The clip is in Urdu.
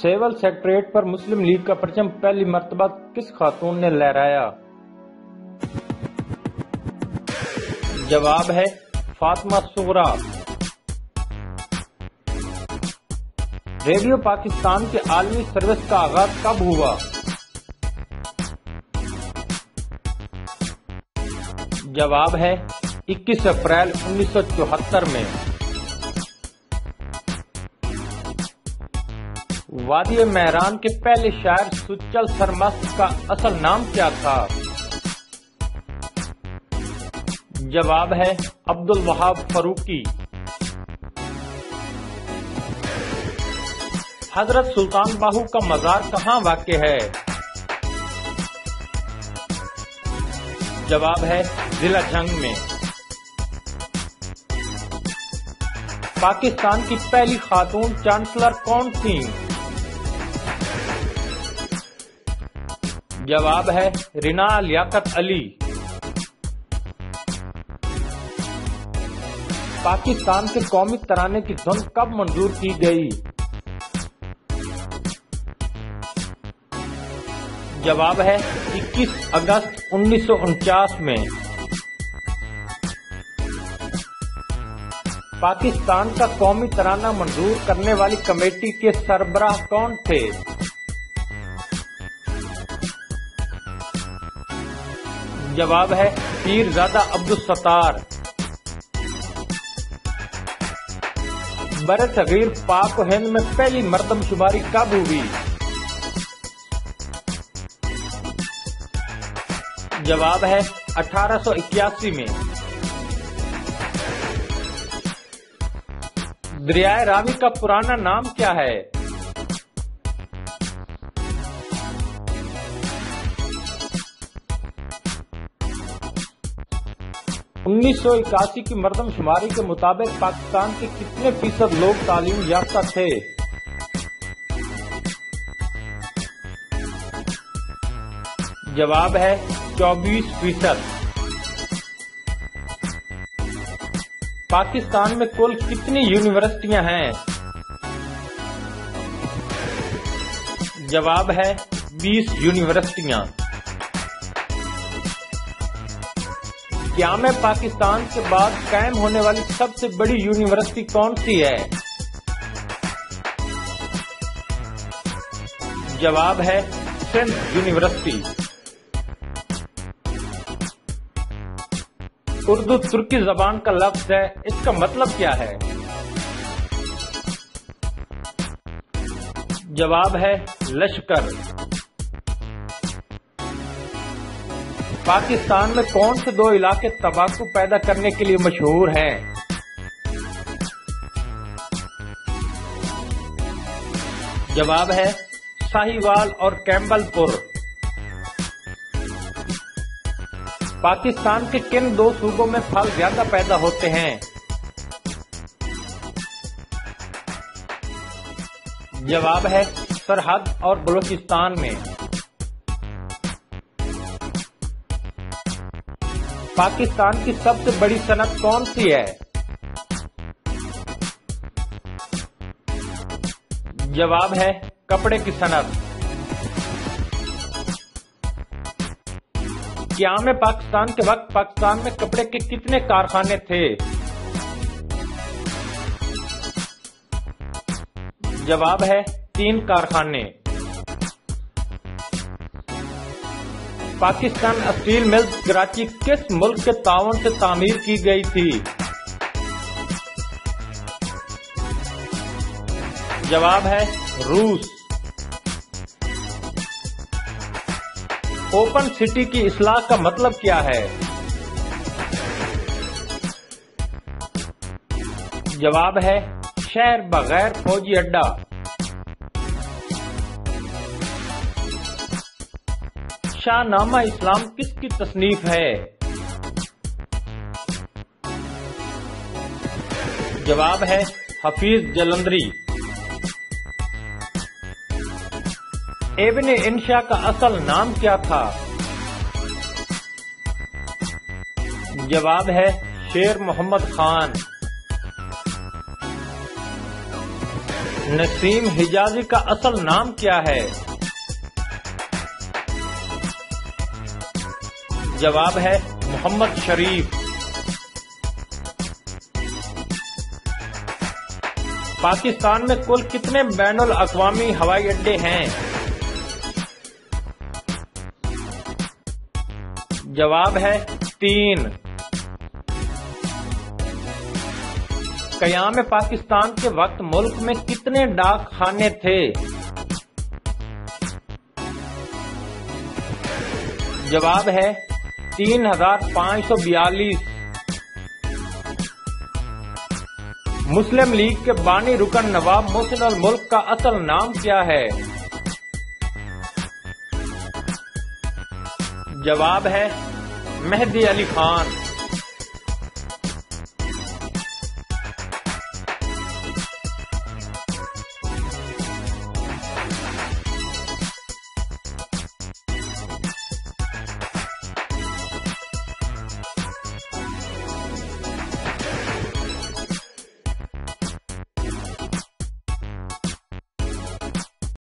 سول سیکریٹریٹ پر مسلم لیگ کا پرچم پہلی مرتبہ کس خاتون نے لہرایا؟ جواب ہے فاطمہ صغریٰ۔ ریڈیو پاکستان کے عالمی سروس کا آغاز کب ہوا؟ جواب ہے 21 اپریل 1974 میں۔ وادی مہران کے پہلے شاعر سچل سرمست کا اصل نام کیا تھا؟ جواب ہے عبدالوہاب فاروقی۔ حضرت سلطان باہو کا مزار کہاں واقع ہے؟ جواب ہے ضلع جھنگ میں۔ پاکستان کی پہلی خاتون چانسلر کون تھیں؟ جواب ہے رینا لیاقت علی۔ پاکستان کے قومی ترانے کی دھن کب منظور کی گئی؟ جواب ہے 21 اگست 1949 میں۔ پاکستان کا قومی ترانہ منظور کرنے والی کمیٹی کے سربراہ کون تھے؟ جواب ہے پیرزادہ عبدالستار۔ برصغیر پاک و ہند میں پہلی مردم شماری کب ہوئی؟ جواب ہے 1881 میں۔ دریائے راوی کا پرانا نام کیا ہے؟ 1981 کی مردم شماری کے مطابق پاکستان کے کتنے فیصد لوگ تعلیم یافتہ تھے؟ جواب ہے 24%۔ پاکستان میں کل کتنی یونیورسٹیاں ہیں؟ جواب ہے 20 یونیورسٹیاں۔ قیام پاکستان کے بعد قائم ہونے والی سب سے بڑی یونیورسٹی کون سی ہے؟ جواب ہے سندھ یونیورسٹی۔ اردو ترکی زبان کا لفظ ہے، اس کا مطلب کیا ہے؟ جواب ہے لشکر۔ پاکستان میں کون سے دو علاقے تمباکو پیدا کرنے کے لیے مشہور ہیں؟ جواب ہے ساہیوال اور کیمبل پور۔ پاکستان کے کن دو صوبوں میں پھل زیادہ پیدا ہوتے ہیں؟ جواب ہے سرحد اور بلوچستان میں۔ پاکستان کی سب سے بڑی صنعت کون سی ہے؟ جواب ہے کپڑے کی صنعت۔ قیام پاکستان کے وقت پاکستان میں کپڑے کے کتنے کارخانے تھے؟ جواب ہے 3 کارخانے۔ پاکستان اسٹیل ملز کراچی کس ملک کے تعاون سے تعمیر کی گئی تھی؟ جواب ہے روس۔ اوپن سٹی کی اصلاح کا مطلب کیا ہے؟ جواب ہے شہر بغیر فوجی اڈہ۔ شاہ نامہ اسلام کس کی تصنیف ہے؟ جواب ہے حفیظ جلندری۔ ابن انشا کا اصل نام کیا تھا؟ جواب ہے شیر محمد خان۔ نسیم حجازی کا اصل نام کیا ہے؟ جواب ہے محمد شریف۔ پاکستان میں کل کتنے بین الاقوامی ہوائی اڈے ہیں؟ جواب ہے 3۔ قیام پاکستان کے وقت ملک میں کتنے ڈاک خانے تھے؟ جواب ہے 3542۔ مسلم لیگ کے بانی رکن نواب محسن الملک کا اصل نام کیا ہے؟ جواب ہے مہدی علی خان۔